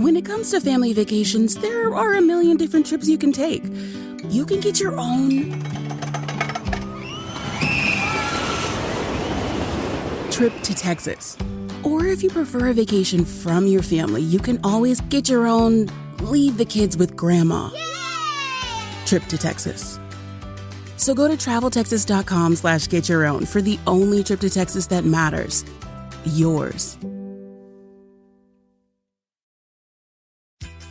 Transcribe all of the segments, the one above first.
When it comes to family vacations, there are a million different trips you can take. You can get your own trip to Texas. Or if you prefer a vacation from your family, you can always get your own leave the kids with grandma trip to Texas. So go to traveltexas.com/get-your-own for the only trip to Texas that matters. Yours.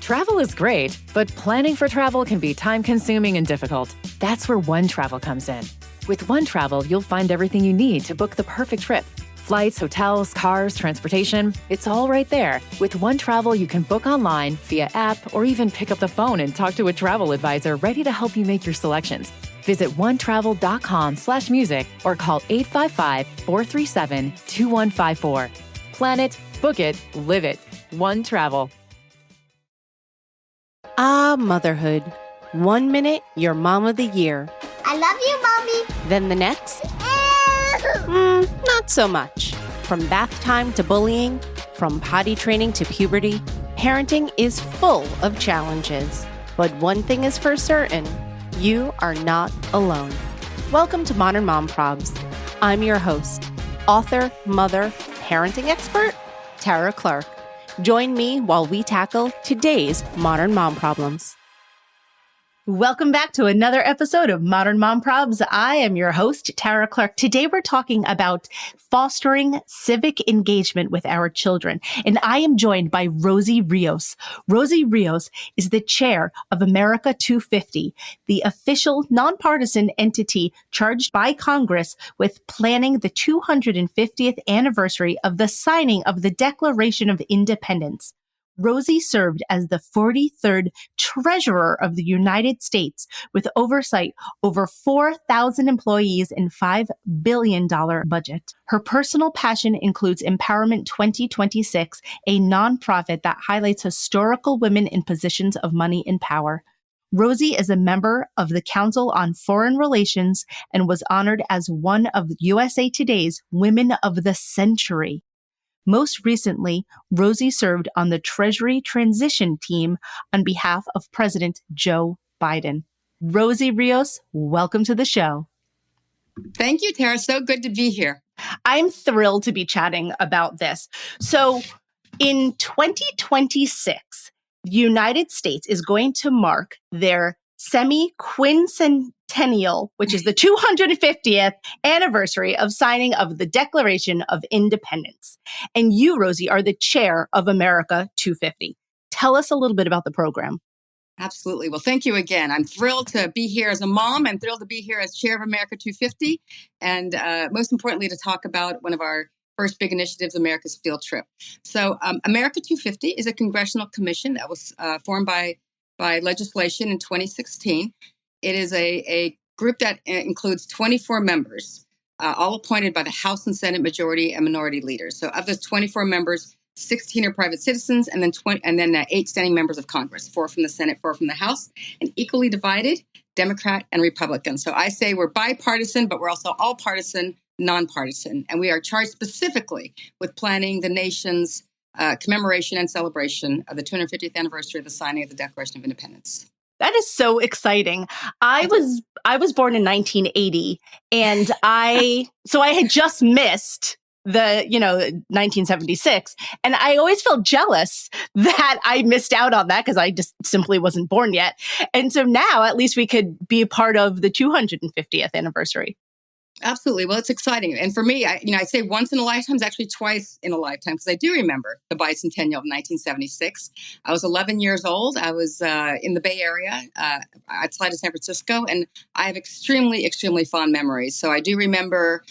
Travel is great, but planning for travel can be time-consuming and difficult. That's where One Travel comes in. With One Travel, you'll find everything you need to book the perfect trip. Flights, hotels, cars, transportation, it's all right there. With One Travel, you can book online, via app, or even pick up the phone and talk to a travel advisor ready to help you make your selections. Visit onetravel.com/music or call 855-437-2154. Plan it, book it, live it. One Travel. Motherhood. 1 minute, you're mom of the year. I love you, Mommy. Then the next, not so much. From bath time to bullying, from potty training to puberty, parenting is full of challenges. But one thing is for certain, you are not alone. Welcome to Modern Mom Probs. I'm your host, author, mother, parenting expert, Tara Clark. Join me while we tackle today's modern mom problems. Welcome back to another episode of Modern Mom Probs. I am your host, Tara Clark. Today we're talking about fostering civic engagement with our children. And I am joined by Rosie Rios. Rosie Rios is the chair of America 250, the official nonpartisan entity charged by Congress with planning the 250th anniversary of the signing of the Declaration of Independence. Rosie served as the 43rd Treasurer of the United States with oversight over 4,000 employees and $5 billion budget. Her personal passion includes Empowerment 2026, a nonprofit that highlights historical women in positions of money and power. Rosie is a member of the Council on Foreign Relations and was honored as one of USA Today's Women of the Century. Most recently, Rosie served on the Treasury Transition Team on behalf of President Joe Biden. Rosie Rios, welcome to the show. Thank you, Tara. So good to be here. I'm thrilled to be chatting about this. So in 2026, the United States is going to mark their semi-quincentennial, which is the 250th anniversary of signing of the Declaration of Independence. And you, Rosie, are the chair of America 250. Tell us a little bit about the program. Absolutely. Well, thank you again. I'm thrilled to be here as a mom. I'm thrilled to be here as chair of America 250. And most importantly, to talk about one of our first big initiatives, America's Field Trip. So America 250 is a congressional commission that was formed by legislation in 2016. It is a group that includes 24 members, all appointed by the House and Senate majority and minority leaders. So of those 24 members, 16 are private citizens, and then 8 standing members of Congress, 4 from the Senate, 4 from the House, and equally divided, Democrat and Republican. So I say we're bipartisan, but we're also all partisan, nonpartisan, and we are charged specifically with planning the nation's commemoration and celebration of the 250th anniversary of the signing of the Declaration of Independence. That is so exciting. I was born in 1980, and I had just missed the 1976, and I always felt jealous that I missed out on that because I just simply wasn't born yet. And so now at least we could be a part of the 250th anniversary. Absolutely. Well, it's exciting. And for me, I say once in a lifetime, it's actually twice in a lifetime, because I do remember the bicentennial of 1976. I was 11 years old. I was in the Bay Area outside of San Francisco, and I have extremely, extremely fond memories. So I do remember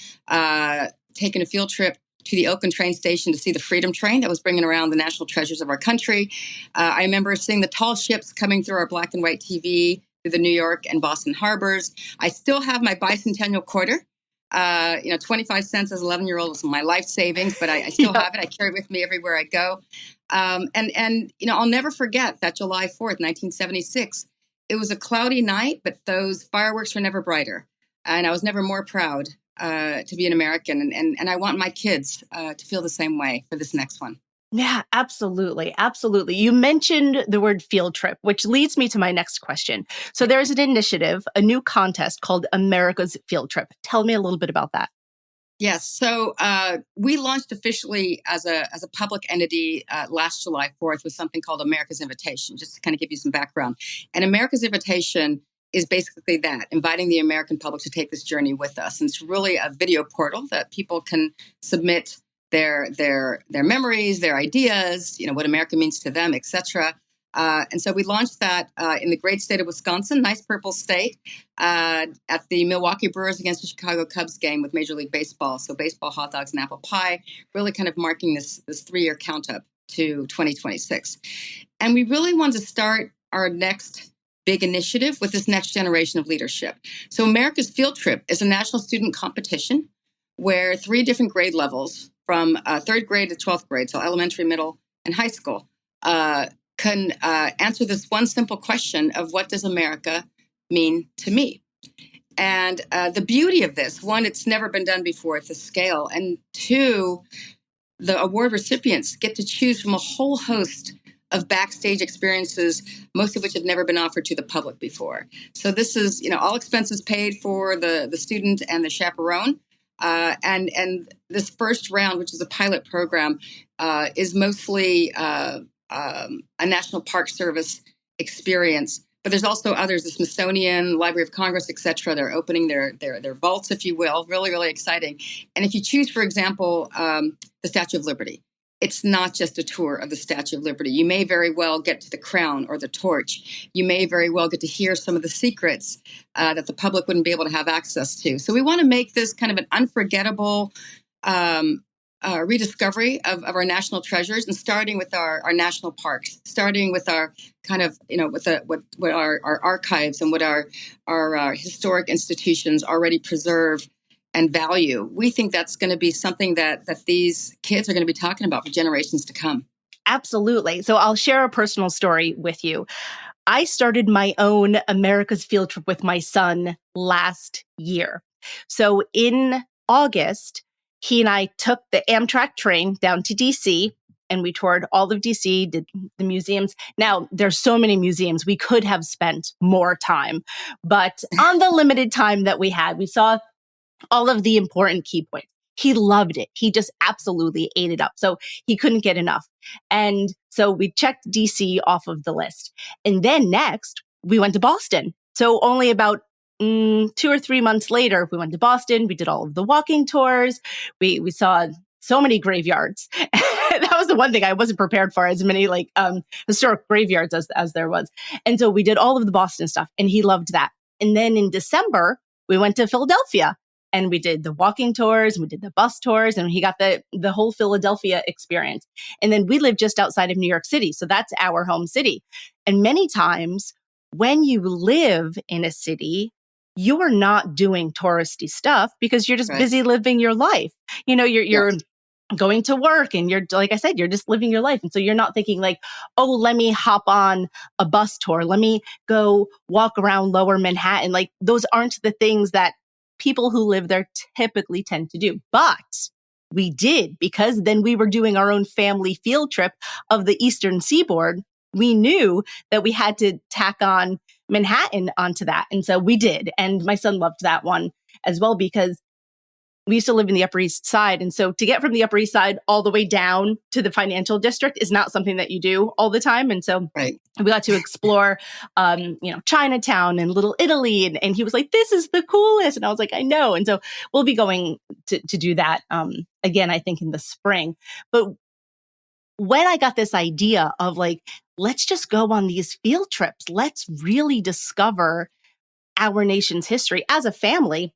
taking a field trip to the Oakland train station to see the Freedom Train that was bringing around the national treasures of our country. I remember seeing the tall ships coming through our black and white TV through the New York and Boston harbors. I still have my bicentennial quarter. 25 cents as an 11-year-old was my life savings, but I still have it. I carry it with me everywhere I go. And I'll never forget that July 4th, 1976. It was a cloudy night, but those fireworks were never brighter. And I was never more proud to be an American. And I want my kids to feel the same way for this next one. Yeah, absolutely. Absolutely. You mentioned the word field trip, which leads me to my next question. So there's an initiative, a new contest called America's Field Trip. Tell me a little bit about that. Yes. So we launched officially as a public entity last July 4th with something called America's Invitation, just to kind of give you some background. And America's Invitation is basically that, inviting the American public to take this journey with us. And it's really a video portal that people can submit their memories, their ideas, what America means to them, etc. And so we launched that in the great state of Wisconsin, nice purple state, at the Milwaukee Brewers against the Chicago Cubs game with Major League Baseball. So baseball, hot dogs, and apple pie, really kind of marking this 3-year count up to 2026. And we really wanted to start our next big initiative with this next generation of leadership. So America's Field Trip is a national student competition where 3 different grade levels from 3rd grade to 12th grade, so elementary, middle, and high school, can answer this one simple question of what does America mean to me? And the beauty of this, one, it's never been done before at this scale. And 2, the award recipients get to choose from a whole host of backstage experiences, most of which have never been offered to the public before. So this is, all expenses paid for the student and the chaperone. And this first round, which is a pilot program, is mostly a National Park Service experience. But there's also others, the Smithsonian, Library of Congress, et cetera. They're opening their vaults, if you will. Really, really exciting. And if you choose, for example, the Statue of Liberty, it's not just a tour of the Statue of Liberty. You may very well get to the crown or the torch. You may very well get to hear some of the secrets that the public wouldn't be able to have access to. So we want to make this kind of an unforgettable rediscovery of our national treasures, and starting with our national parks, starting with our kind of, what our archives and what our historic institutions already preserve and value. We think that's going to be something that these kids are going to be talking about for generations to come. Absolutely. So I'll share a personal story with you. I started my own America's Field Trip with my son last year. So in August, he and I took the Amtrak train down to DC, and we toured all of DC, did the museums. Now, there's so many museums. We could have spent more time, but on the limited time that we had, we saw all of the important key points. He loved it. He just absolutely ate it up. So he couldn't get enough. And so we checked DC off of the list. And then next, we went to Boston. So only about 2 or 3 months later, we went to Boston. We did all of the walking tours. We saw so many graveyards. That was the one thing I wasn't prepared for, as many historic graveyards as there was. And so we did all of the Boston stuff, and he loved that. And then in December, we went to Philadelphia. And we did the walking tours, and we did the bus tours, and he got the whole Philadelphia experience. And then we live just outside of New York City. So that's our home city. And many times when you live in a city, you are not doing touristy stuff because you're just busy living your life. You're going to work, and you're, like I said, you're just living your life. And so you're not thinking like, oh, let me hop on a bus tour. Let me go walk around Lower Manhattan. Like, those aren't the things that people who live there typically tend to do. But we did, because then we were doing our own family field trip of the Eastern Seaboard. We knew that we had to tack on Manhattan onto that. And so we did. And my son loved that one as well, because we used to live in the Upper East Side. And so to get from the Upper East Side all the way down to the financial district is not something that you do all the time. And so we got to explore, Chinatown and Little Italy. And he was like, this is the coolest. And I was like, I know. And so we'll be going to do that again, I think in the spring. But when I got this idea of like, let's just go on these field trips, let's really discover our nation's history as a family,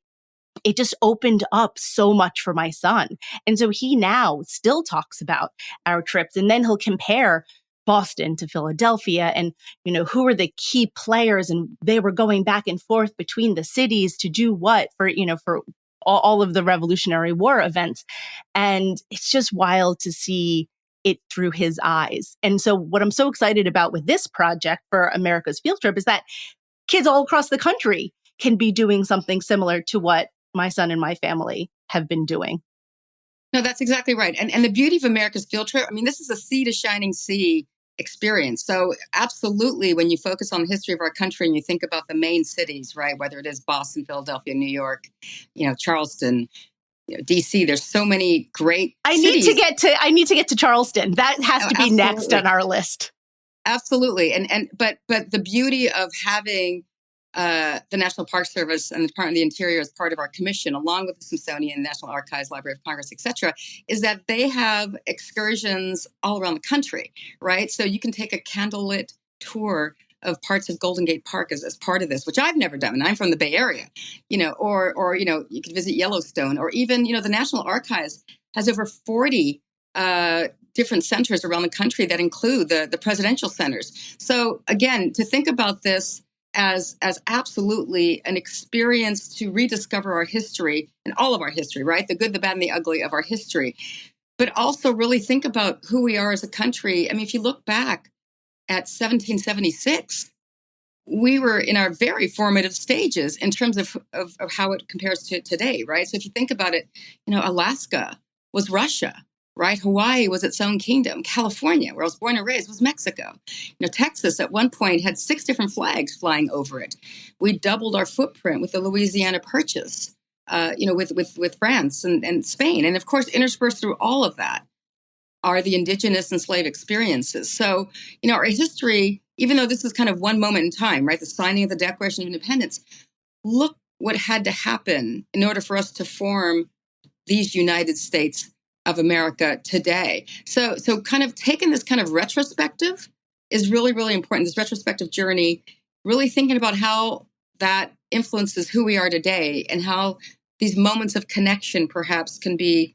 it just opened up so much for my son. And so he now still talks about our trips, and then he'll compare Boston to Philadelphia and, who are the key players, and they were going back and forth between the cities to do what for all of the Revolutionary War events. And it's just wild to see it through his eyes. And so what I'm so excited about with this project for America's Field Trip is that kids all across the country can be doing something similar to what my son and my family have been doing. No, that's exactly right. And the beauty of America's field trip, I mean, this is a sea to shining sea experience. So absolutely, when you focus on the history of our country and you think about the main cities, right, whether it is Boston, Philadelphia, New York, Charleston, DC, there's so many great I cities. need to get to Charleston. That has to be next on our list. Absolutely. But the beauty of having the National Park Service and the Department of the Interior as part of our commission, along with the Smithsonian, National Archives, Library of Congress, et cetera, is that they have excursions all around the country, right? So you can take a candlelit tour of parts of Golden Gate Park as part of this, which I've never done. And I'm from the Bay Area, or you could visit Yellowstone, or even, the National Archives has over 40 different centers around the country that include the presidential centers. So again, to think about this as absolutely an experience to rediscover our history and all of our history, right? The good, the bad, and the ugly of our history. But also really think about who we are as a country. I mean, if you look back at 1776, we were in our very formative stages in terms of how it compares to today, right? So if you think about it, Alaska was Russia, right? Hawaii was its own kingdom. California, where I was born and raised, was Mexico. Texas at one point had 6 different flags flying over it. We doubled our footprint with the Louisiana Purchase, with France and Spain. And of course, interspersed through all of that are the indigenous and slave experiences. So, our history, even though this is kind of one moment in time, right? The signing of the Declaration of Independence, look what had to happen in order for us to form these United States of America today. So kind of taking this kind of retrospective is really, really important. This retrospective journey, really thinking about how that influences who we are today and how these moments of connection perhaps can be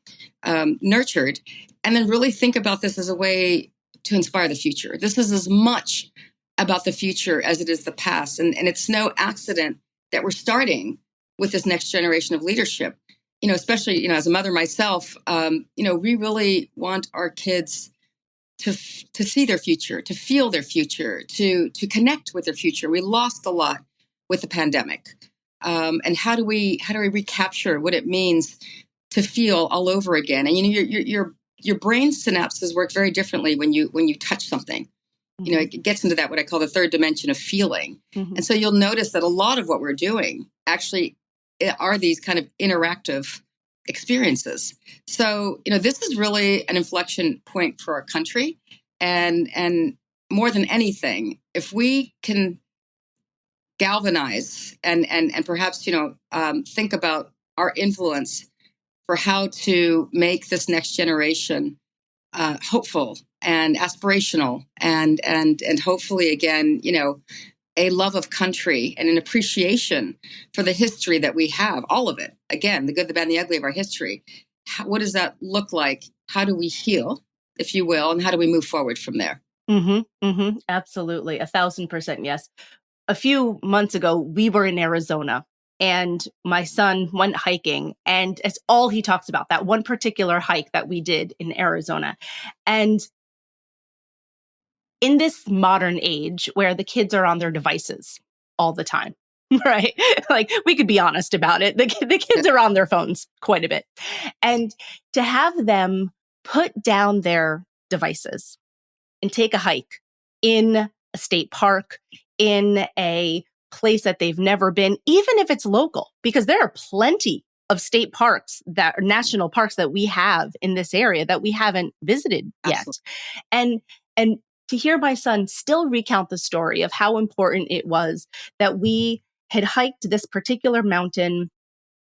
nurtured. And then really think about this as a way to inspire the future. This is as much about the future as it is the past. And it's no accident that we're starting with this next generation of leadership. Especially, as a mother myself, we really want our kids to see their future, to feel their future, to connect with their future. We lost a lot with the pandemic. And how do we recapture what it means to feel all over again? And, your brain synapses work very differently when you touch something. Mm-hmm. It gets into that, what I call the third dimension of feeling. Mm-hmm. And so you'll notice that a lot of what we're doing actually are these kind of interactive experiences. So, this is really an inflection point for our country. And more than anything, if we can galvanize and perhaps, think about our influence for how to make this next generation hopeful and aspirational and hopefully, again, a love of country and an appreciation for the history that we have, all of it. Again, the good, the bad, and the ugly of our history. What does that look like? How do we heal, if you will, and how do we move forward from there? Absolutely. 1,000% yes. A few months ago, we were in Arizona and my son went hiking, and it's all he talks about, that one particular hike that we did in Arizona. And in this modern age where the kids are on their devices all the time, right? Like, we could be honest about it. The kids are on their phones quite a bit. And to have them put down their devices and take a hike in a state park, in a place that they've never been, even if it's local, because there are plenty of state parks that are national parks that we have in this area that we haven't visited yet. Absolutely. And to hear my son still recount the story of how important it was that we had hiked this particular mountain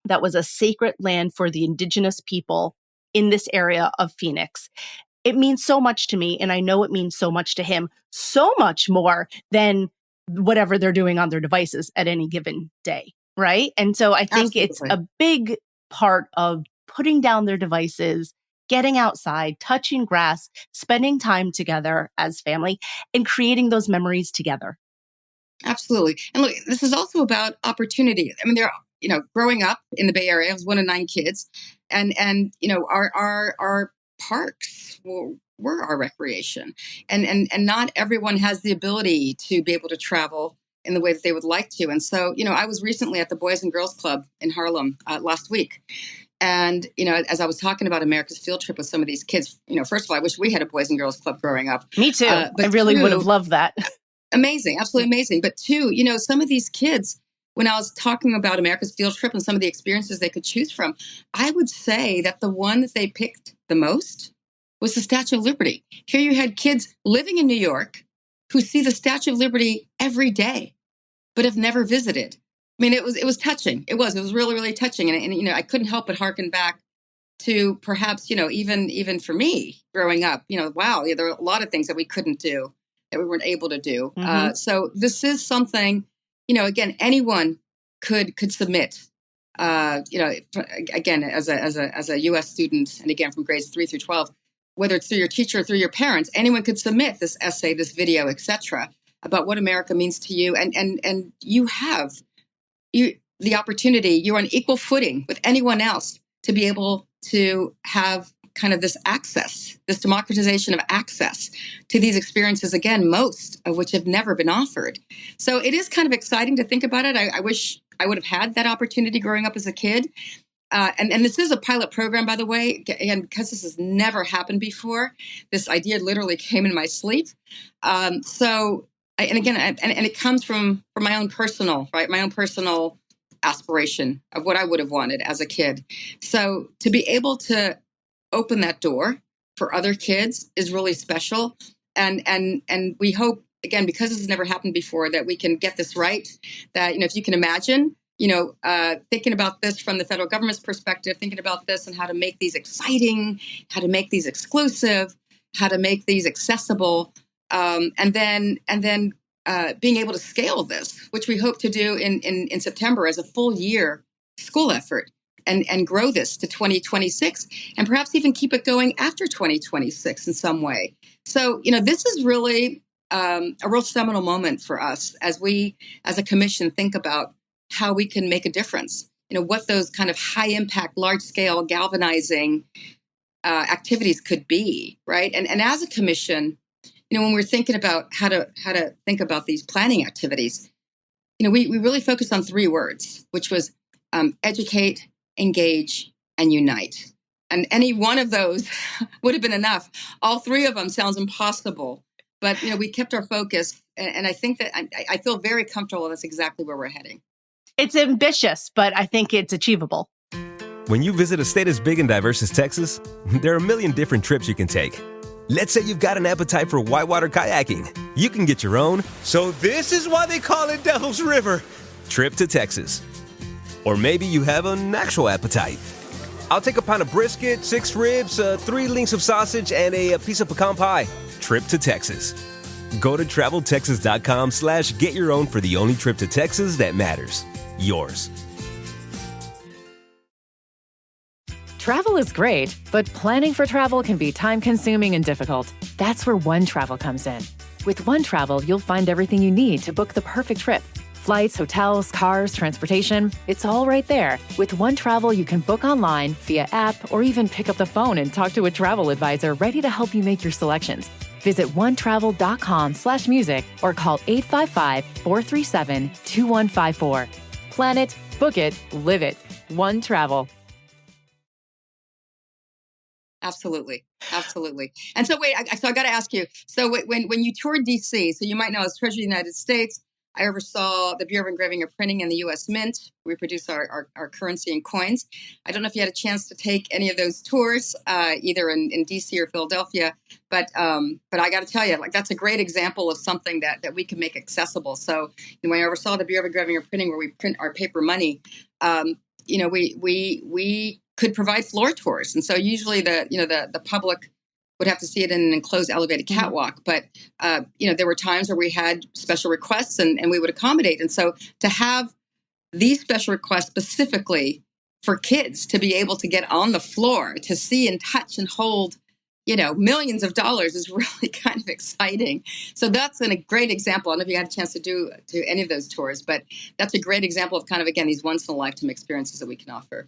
that was a sacred land for the indigenous people in this area of Phoenix. It means so much to me, and I know it means so much to him, so much more than whatever they're doing on their devices at any given day, right? And so I think It's a big part of putting down their devices, getting outside, touching grass, spending time together as family, and creating those memories together. Absolutely. And look, this is also about opportunity. I mean, growing up in the Bay Area, I was one of 9 kids, and our parks were our recreation, and not everyone has the ability to be able to travel in the way that they would like to. And so, I was recently at the Boys and Girls Club in Harlem last week, And, as I was talking about America's field trip with some of these kids, first of all, I wish we had a Boys and Girls Club growing up. Me too. But I really would have loved that. Amazing. Absolutely amazing. But two, some of these kids, when I was talking about America's field trip and some of the experiences they could choose from, I would say that the one that they picked the most was the Statue of Liberty. Here you had kids living in New York who see the Statue of Liberty every day, but have never visited. I mean, it was touching. It was really, really touching. And I couldn't help but hearken back to perhaps, even for me growing up, wow, there are a lot of things that we couldn't do, that we weren't able to do. Mm-hmm. So this is something, again, anyone could submit, again, as a U.S. student, and again, from grades 3 through 12, whether it's through your teacher or through your parents, anyone could submit this essay, this video, etc., about what America means to you. And you have the opportunity, you're on equal footing with anyone else to be able to have kind of this access, this democratization of access to these experiences, again, most of which have never been offered. So it is kind of exciting to think about it. I wish I would have had that opportunity growing up as a kid. And this is a pilot program, by the way, and because this has never happened before, this idea literally came in my sleep. And it comes from my own personal, my own personal aspiration of what I would have wanted as a kid. So to be able to open that door for other kids is really special. And we hope, again, because this has never happened before, that we can get this right. That, if you can imagine, thinking about this from the federal government's perspective, thinking about this and how to make these exciting, how to make these exclusive, how to make these accessible, and then being able to scale this, which we hope to do in September as a full year school effort, and grow this to 2026, and perhaps even keep it going after 2026 in some way. So, this is really a real seminal moment for us as we, as a commission, think about how we can make a difference. What those kind of high impact, large scale, galvanizing activities could be, right? And as a commission, when we're thinking about how to think about these planning activities, we really focused on 3 words, which was educate, engage, and unite. And any one of those would have been enough. All 3 of them sounds impossible, but we kept our focus, and I think that I feel very comfortable. That's exactly where we're heading. It's ambitious, but I think it's achievable. When you visit a state as big and diverse as Texas, there are a million different trips you can take. Let's say you've got an appetite for whitewater kayaking. You can get your own, so this is why they call it Devil's River, trip to Texas. Or maybe you have an actual appetite. I'll take a pound of brisket, 6 ribs, 3 links of sausage, and a piece of pecan pie. Trip to Texas. Go to traveltexas.com/get your own for the only trip to Texas that matters. Yours. Travel is great, but planning for travel can be time-consuming and difficult. That's where OneTravel comes in. With OneTravel, you'll find everything you need to book the perfect trip. Flights, hotels, cars, transportation, it's all right there. With OneTravel, you can book online, via app, or even pick up the phone and talk to a travel advisor ready to help you make your selections. Visit onetravel.com/music or call 855-437-2154. Plan it, book it, live it. OneTravel. Absolutely. And so wait, so I got to ask you, so when you toured DC, so you might know as Treasury of the United States, I oversaw the Bureau of Engraving and Printing and the U.S. Mint. We produce our currency and coins. I don't know if you had a chance to take any of those tours, either in D.C. or Philadelphia, but I got to tell you, that's a great example of something that we can make accessible. So when I oversaw the Bureau of Engraving and Printing, where we print our paper money, we could provide floor tours, and so usually the public would have to see it in an enclosed elevated catwalk. But, there were times where we had special requests and we would accommodate. And so to have these special requests specifically for kids to be able to get on the floor, to see and touch and hold, millions of dollars is really kind of exciting. So that's a great example. I don't know if you had a chance to do any of those tours, but that's a great example of kind of, again, these once in a lifetime experiences that we can offer.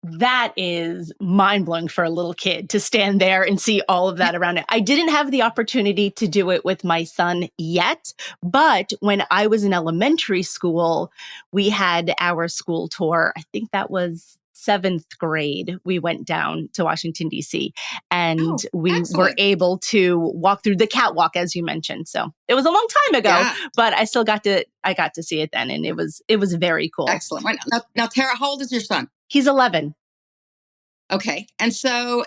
That is mind-blowing for a little kid to stand there and see all of that around it. I didn't have the opportunity to do it with my son yet, but when I was in elementary school, we had our school tour. I think that was seventh grade, we went down to Washington, D.C., and Oh, we were excellent. able to walk through the catwalk, as you mentioned. So it was a long time ago, Yeah. but I got to see it then, and it was very cool. Excellent. Right. Now, Tara, how old is your son? He's 11. Okay. And so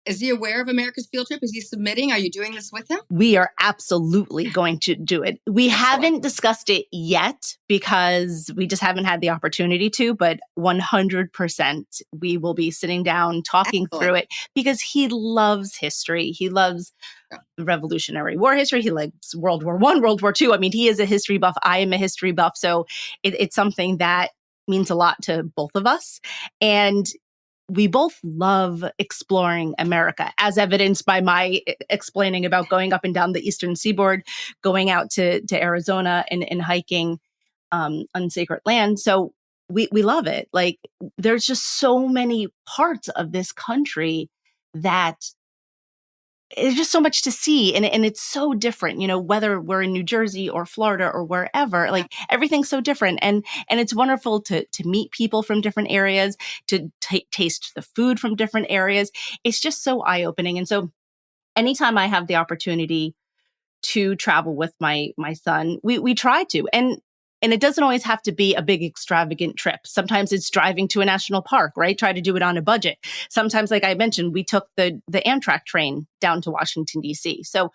is he aware of America's field trip? Is he submitting? Are you doing this with him? We are absolutely going to do it. We haven't discussed it yet because we just haven't had the opportunity to, but 100% we will be sitting down talking through it because he loves history. He loves the Revolutionary War history. He likes World War I, World War II. I mean, he is a history buff. I am a history buff. So it's something that means a lot to both of us. And we both love exploring America, as evidenced by my explaining about going up and down the eastern seaboard, going out to Arizona and hiking on sacred land. So we love it. Like, there's just so many parts of this country that there's just so much to see. And it's so different, whether we're in New Jersey or Florida or wherever, like everything's so different. And it's wonderful to meet people from different areas, to taste the food from different areas. It's just so eye-opening. And so anytime I have the opportunity to travel with my son, we try to. And it doesn't always have to be a big extravagant trip. Sometimes it's driving to a national park, right? Try to do it on a budget. Sometimes, like I mentioned, we took the Amtrak train down to Washington, D.C. So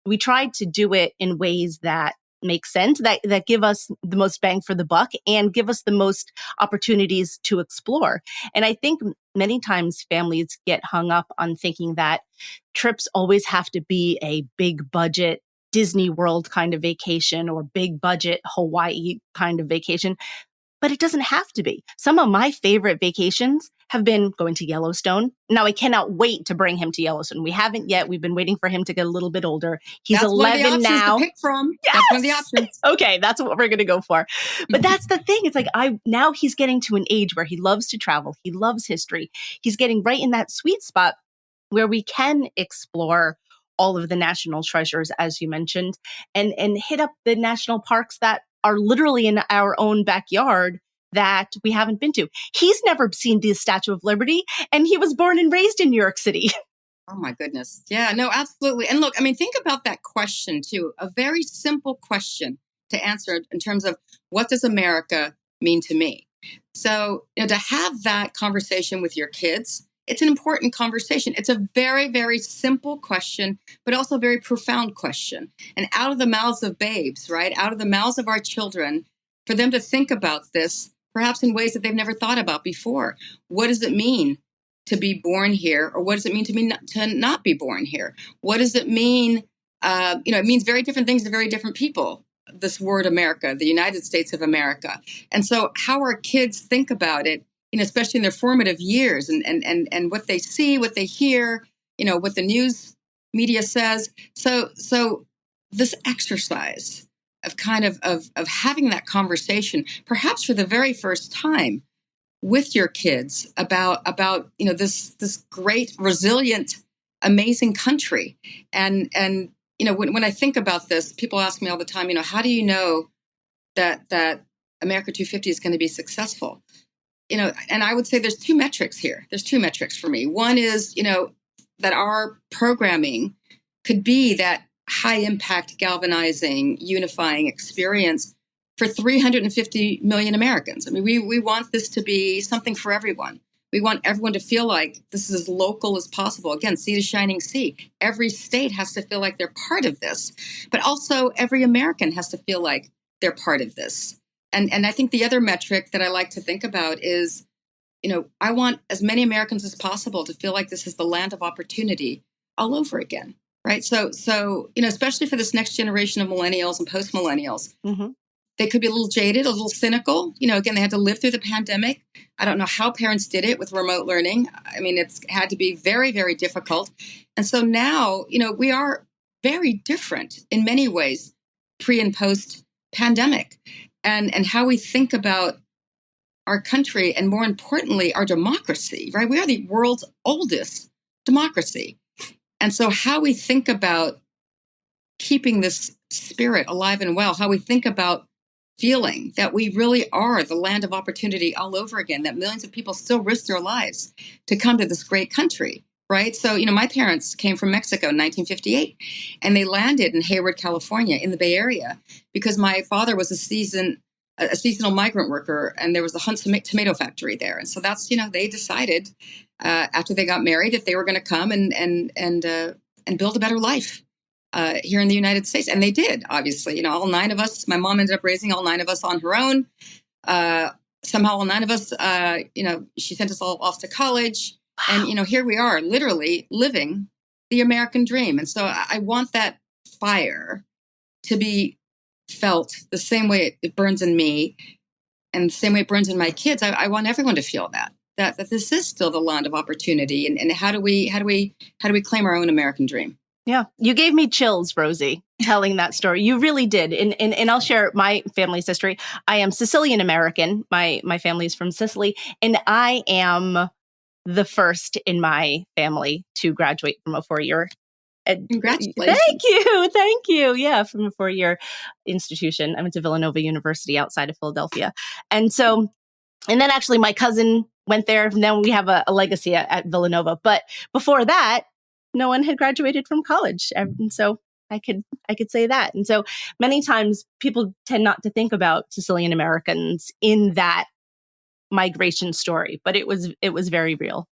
we tried to do it in ways that make sense, that give us the most bang for the buck and give us the most opportunities to explore. And I think many times families get hung up on thinking that trips always have to be a big budget Disney World kind of vacation or big budget Hawaii kind of vacation, but it doesn't have to be. Some of my favorite vacations have been going to Yellowstone. Now, I cannot wait to bring him to Yellowstone. We haven't yet. We've been waiting for him to get a little bit older. He's That's 11 one of the now. To pick from. Yes! That's one of the options. Okay, that's what we're going to go for. But that's the thing. It's like now he's getting to an age where he loves to travel. He loves history. He's getting right in that sweet spot where we can explore all of the national treasures, as you mentioned, and hit up the national parks that are literally in our own backyard that we haven't been to. He's never seen the Statue of Liberty, and he was born and raised in New York City. Oh, my goodness. Yeah, no, absolutely. And look, I mean, think about that question, too. A very simple question to answer in terms of what does America mean to me? So, to have that conversation with your kids, it's an important conversation. It's a very, very simple question, but also a very profound question. And out of the mouths of babes, right? Out of the mouths of our children, for them to think about this, perhaps in ways that they've never thought about before. What does it mean to be born here? Or what does it mean to not be born here? What does it mean? It means very different things to very different people. This word America, the United States of America. And so how our kids think about it, especially in their formative years and what they see, what they hear, what the news media says. So this exercise of kind of having that conversation, perhaps for the very first time with your kids about this great, resilient, amazing country. And when I think about this, people ask me all the time, how do you know that America 250 is going to be successful? And I would say there's two metrics here. There's two metrics for me. One is, that our programming could be that high impact, galvanizing, unifying experience for 350 million Americans. I mean, we want this to be something for everyone. We want everyone to feel like this is as local as possible. Again, sea to shining sea. Every state has to feel like they're part of this, but also every American has to feel like they're part of this. And I think the other metric that I like to think about is, I want as many Americans as possible to feel like this is the land of opportunity all over again, right? So especially for this next generation of millennials and post-millennials, they could be a little jaded, a little cynical. Again, they had to live through the pandemic. I don't know how parents did it with remote learning. I mean, it's had to be very, very difficult. And so now, we are very different in many ways, pre and post pandemic. And how we think about our country and, more importantly, our democracy, right? We are the world's oldest democracy. And so how we think about keeping this spirit alive and well, how we think about feeling that we really are the land of opportunity all over again, that millions of people still risk their lives to come to this great country, right? So, my parents came from Mexico in 1958, and they landed in Hayward, California, in the Bay Area, because my father was a seasonal migrant worker, and there was a Hunt tomato factory there. And so that's, they decided after they got married that they were going to come and build a better life here in the United States. And they did, obviously. All 9 of us, my mom ended up raising all 9 of us on her own. Somehow all 9 of us, she sent us all off to college. Wow. And, here we are, literally living the American dream. And so I want that fire to be felt the same way it burns in me and the same way it burns in my kids. I want everyone to feel that this is still the land of opportunity. And how do we claim our own American dream? Yeah, you gave me chills, Rosie, telling that story. You really did. And I'll share my family's history. I am Sicilian American. My family is from Sicily, and I am the first in my family to graduate from a 4-year. Congratulations. Thank you. Yeah, from a 4-year institution. I went to Villanova University outside of Philadelphia. And then actually my cousin went there. And then we have a legacy at Villanova. But before that, no one had graduated from college. And so I could say that. And so many times people tend not to think about Sicilian Americans in that migration story, but it was very real.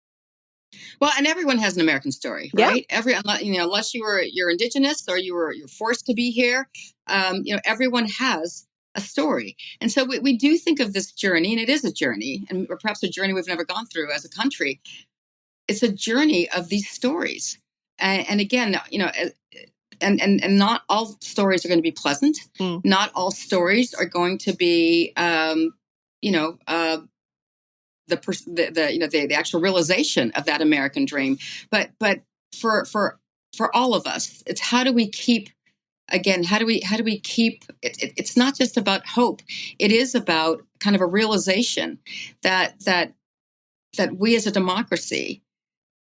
Well, and everyone has an American story, right? Yeah. Unless you're indigenous or you're forced to be here, everyone has a story. And so we do think of this journey, and it is a journey, and perhaps a journey we've never gone through as a country. It's a journey of these stories. And again, and not all stories are going to be pleasant. Not all stories are going to be, the actual realization of that American dream. But for all of us, it's how do we keep it's not just about hope. It is about kind of a realization that we as a democracy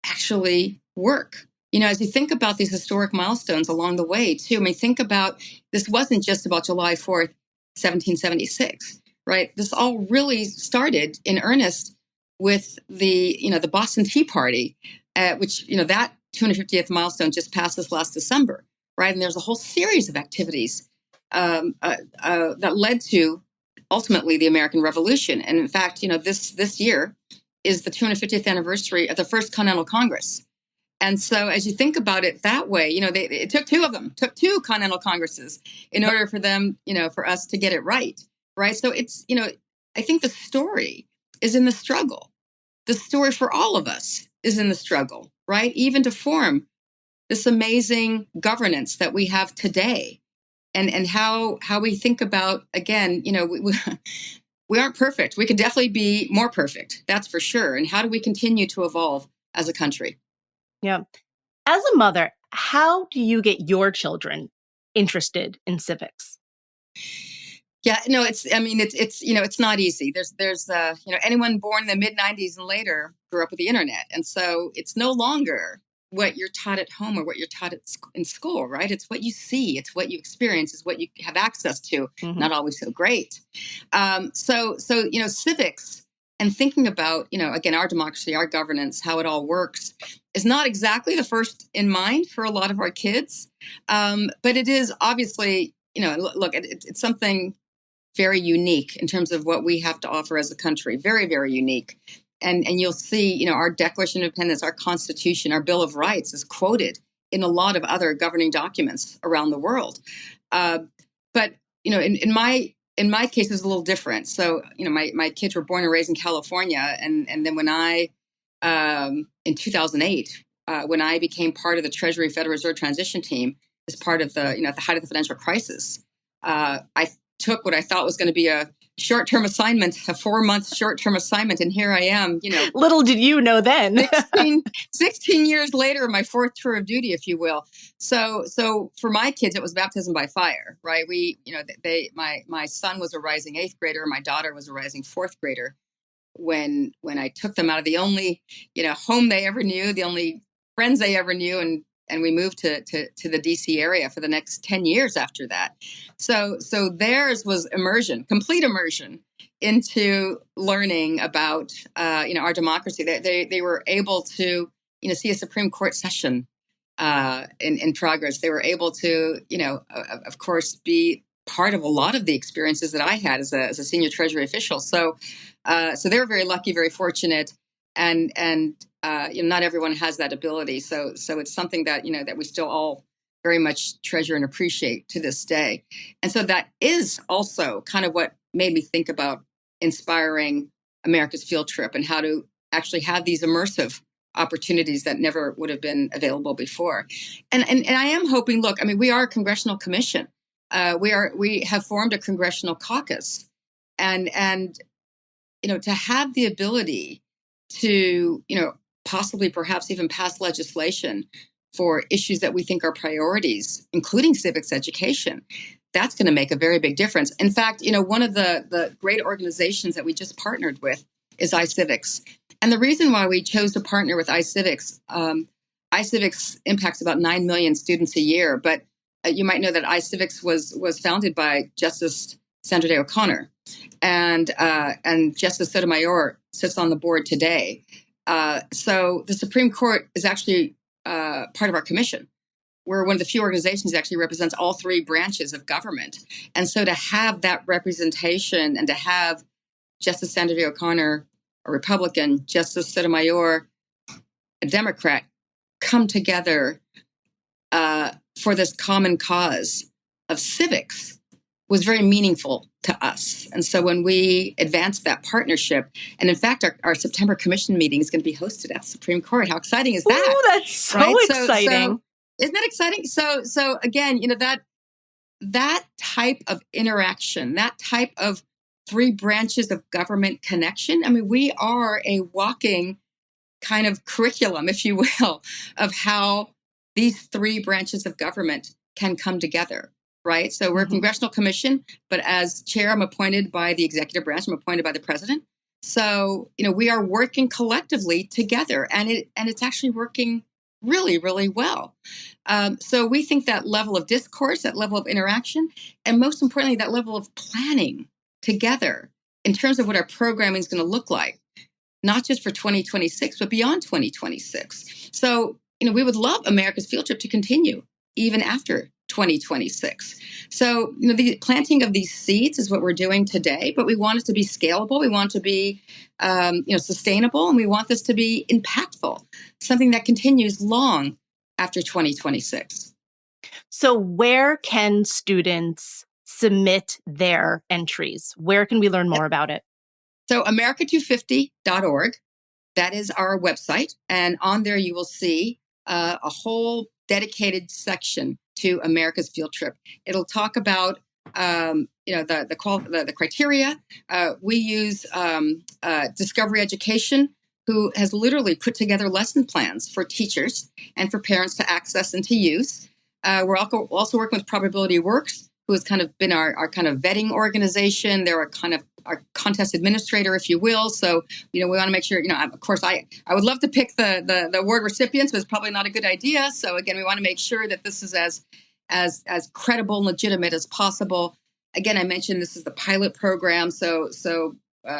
actually work. As you think about these historic milestones along the way too, think about, this wasn't just about July 4th, 1776. Right. This all really started in earnest with the Boston Tea Party, which, that 250th milestone just passed this last December. Right. And there's a whole series of activities that led to ultimately the American Revolution. And in fact, this year is the 250th anniversary of the first Continental Congress. And so as you think about it that way, it took 2 of them, took 2 Continental Congresses in order for them, for us to get it right. Right. So it's, I think the story is in the struggle. The story for all of us is in the struggle, right? Even to form this amazing governance that we have today, and how we think about, again, we aren't perfect. We could definitely be more perfect. That's for sure. And how do we continue to evolve as a country? Yeah. As a mother, how do you get your children interested in civics? Yeah, no, it's not easy. There's anyone born in the mid 90s and later grew up with the internet. And so it's no longer what you're taught at home or what you're taught in school, right? It's what you see, it's what you experience, it's what you have access to. Mm-hmm. Not always so great. So civics and thinking about, again, our democracy, our governance, how it all works is not exactly the first in mind for a lot of our kids. But it is obviously, look, it's something very unique in terms of what we have to offer as a country. Very, very unique. And you'll see, our Declaration of Independence, our Constitution, our Bill of Rights is quoted in a lot of other governing documents around the world. But, in my case, it's a little different. So, my kids were born and raised in California. And then when in 2008, when I became part of the Treasury Federal Reserve transition team as part of the, at the height of the financial crisis, I took what I thought was going to be a short-term assignment, a 4-month short-term assignment. And here I am, Little did you know then. 16 years later, my 4th tour of duty, if you will. So for my kids, it was baptism by fire, right? My son was a rising 8th grader. My daughter was a rising 4th grader. When I took them out of the only, home they ever knew, the only friends they ever knew, we moved to the DC area for the next 10 years after that. So theirs was immersion, complete immersion into learning about our democracy. They were able to see a Supreme Court session in progress. They were able to of course be part of a lot of the experiences that I had as a senior Treasury official. So they were very lucky, very fortunate, and not everyone has that ability. So it's something that that we still all very much treasure and appreciate to this day. And so that is also kind of what made me think about inspiring America's Field Trip and how to actually have these immersive opportunities that never would have been available before. And I am hoping, look, I mean, we are a congressional commission. We have formed a congressional caucus, and to have the ability to possibly perhaps even pass legislation for issues that we think are priorities, including civics education, that's going to make a very big difference. In fact, one of the great organizations that we just partnered with is iCivics. And the reason why we chose to partner with iCivics, iCivics impacts about 9 million students a year, but you might know that iCivics was founded by Justice Sandra Day O'Connor, and Justice Sotomayor sits on the board today. So the Supreme Court is actually part of our commission. We're one of the few organizations that actually represents all three branches of government. And so to have that representation and to have Justice Sandra Day O'Connor, a Republican, Justice Sotomayor, a Democrat, come together for this common cause of civics was very meaningful to us. And so when we advanced that partnership, and in fact, our September commission meeting is going to be hosted at the Supreme Court. How exciting is that? Oh, that's so exciting. So, isn't that exciting? So again, that type of interaction, that type of three branches of government connection. I mean, we are a walking kind of curriculum, if you will, of how these three branches of government can come together, right? So we're a congressional commission, but as chair, I'm appointed by the executive branch. I'm appointed by the president. So, we are working collectively together, and it's actually working really, really well. So we think that level of discourse, that level of interaction, and most importantly, that level of planning together in terms of what our programming is going to look like, not just for 2026, but beyond 2026. So, we would love America's Field Trip to continue even after 2026. So, the planting of these seeds is what we're doing today, but we want it to be scalable. We want it to be, sustainable, and we want this to be impactful, something that continues long after 2026. So where can students submit their entries? Where can we learn more about it? So America250.org, that is our website. And on there, you will see a whole dedicated section to America's Field Trip. It'll talk about, the criteria. We use Discovery Education, who has literally put together lesson plans for teachers and for parents to access and to use. We're also working with Probability Works, who has kind of been our kind of vetting organization. They're our contest administrator, if you will. So, we want to make sure, of course, I would love to pick the award recipients, but it's probably not a good idea. So again, we want to make sure that this is as credible and legitimate as possible. Again, I mentioned this is the pilot program. So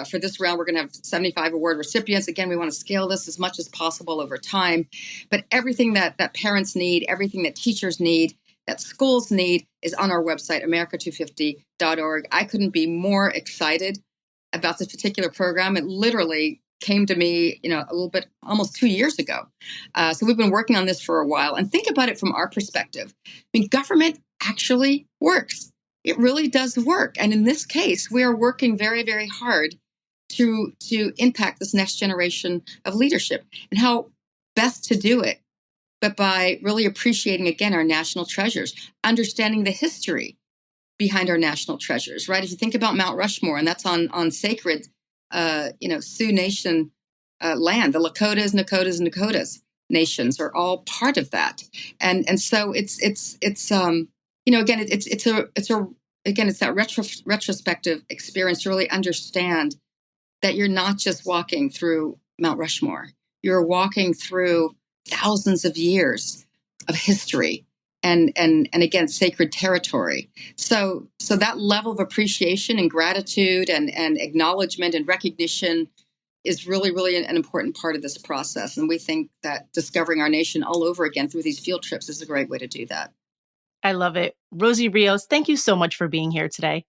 for this round, we're going to have 75 award recipients. Again, we want to scale this as much as possible over time. But everything that parents need, everything that teachers need, that schools need is on our website, America250.org. I couldn't be more excited about this particular program. It literally came to me, a little bit, almost 2 years ago. So we've been working on this for a while. And think about it from our perspective. I mean, government actually works. It really does work. And in this case, we are working very, very hard to impact this next generation of leadership. And how best to do it, but by really appreciating, again, our national treasures, understanding the history behind our national treasures, right? If you think about Mount Rushmore, and that's on sacred, Sioux Nation land, the Lakotas, Nakotas nations are all part of that. And so it's that retrospective experience to really understand that you're not just walking through Mount Rushmore. You're walking through thousands of years history and again, sacred territory. So that level of appreciation and gratitude and acknowledgement and recognition is really, really an important part of this process. And we think that discovering our nation all over again through these field trips is a great way to do that. I love it. Rosie Rios, thank you so much for being here today.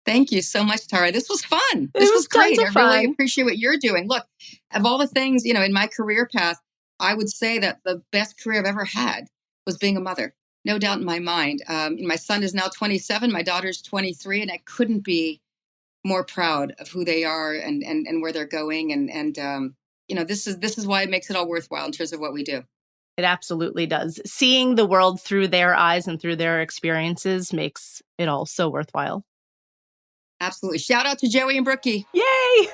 Thank you so much, Tara. This was fun. This was great. I really appreciate what you're doing. Look, of all the things, in my career path, I would say that the best career I've ever had was being a mother. No doubt in my mind. My son is now 27. My daughter's 23. And I couldn't be more proud of who they are and where they're going. And this is why it makes it all worthwhile in terms of what we do. It absolutely does. Seeing the world through their eyes and through their experiences makes it all so worthwhile. Absolutely. Shout out to Joey and Brookie. Yay!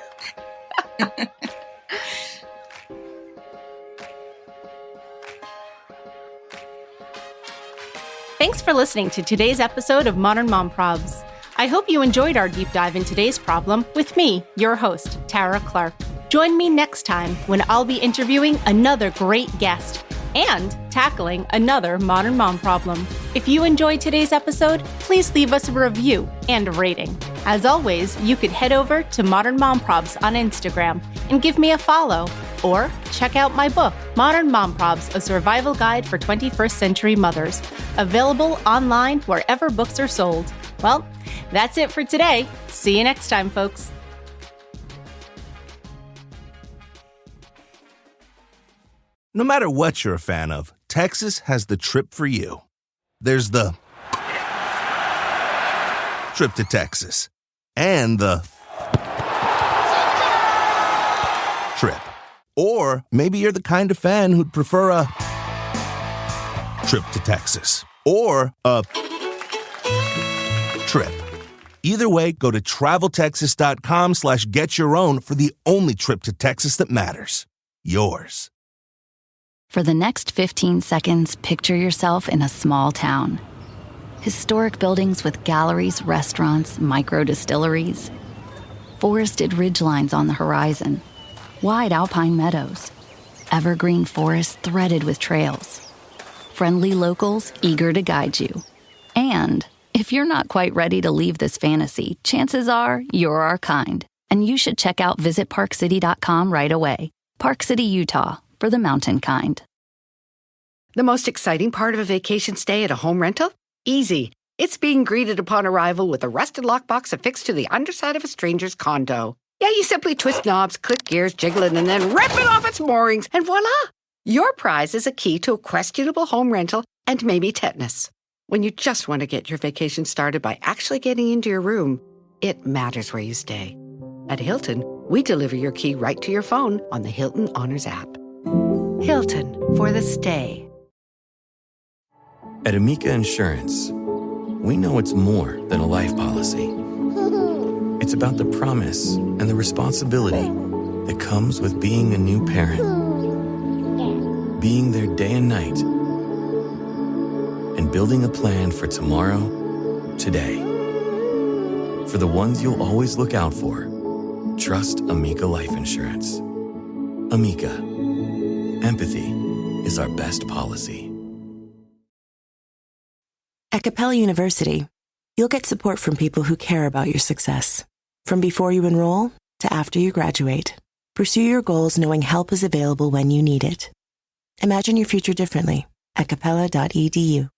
Thanks for listening to today's episode of Modern Mom Probs. I hope you enjoyed our deep dive in today's problem with me, your host, Tara Clark. Join me next time when I'll be interviewing another great guest and tackling another modern mom problem. If you enjoyed today's episode, please leave us a review and a rating. As always, you could head over to Modern Mom Probs on Instagram and give me a follow, or check out my book, Modern Mom Probs, A Survival Guide for 21st Century Mothers, available online wherever books are sold. Well, that's it for today. See you next time, folks. No matter what you're a fan of, Texas has the trip for you. There's the trip to Texas and the trip. Or maybe you're the kind of fan who'd prefer a trip to Texas or a trip. Either way, go to traveltexas.com/getyourOwn for the only trip to Texas that matters. Yours. For the next 15 seconds, picture yourself in a small town. Historic buildings with galleries, restaurants, micro-distilleries. Forested ridgelines on the horizon. Wide alpine meadows. Evergreen forests threaded with trails. Friendly locals eager to guide you. And if you're not quite ready to leave this fantasy, chances are you're our kind. And you should check out visitparkcity.com right away. Park City, Utah. For the mountain kind. The most exciting part of a vacation stay at a home rental? Easy. It's being greeted upon arrival with a rusted lockbox affixed to the underside of a stranger's condo. Yeah, you simply twist knobs, click gears, jiggle it, and then rip it off its moorings, and voila! Your prize is a key to a questionable home rental and maybe tetanus. When you just want to get your vacation started by actually getting into your room, it matters where you stay. At Hilton, we deliver your key right to your phone on the Hilton Honors app. Hilton for the stay. At Amica Insurance, we know it's more than a life policy. It's about the promise and the responsibility that comes with being a new parent. Being there day and night. And building a plan for tomorrow, today. For the ones you'll always look out for, trust Amica Life Insurance. Amica. Empathy is our best policy. At Capella University, you'll get support from people who care about your success. From before you enroll to after you graduate, pursue your goals knowing help is available when you need it. Imagine your future differently at capella.edu.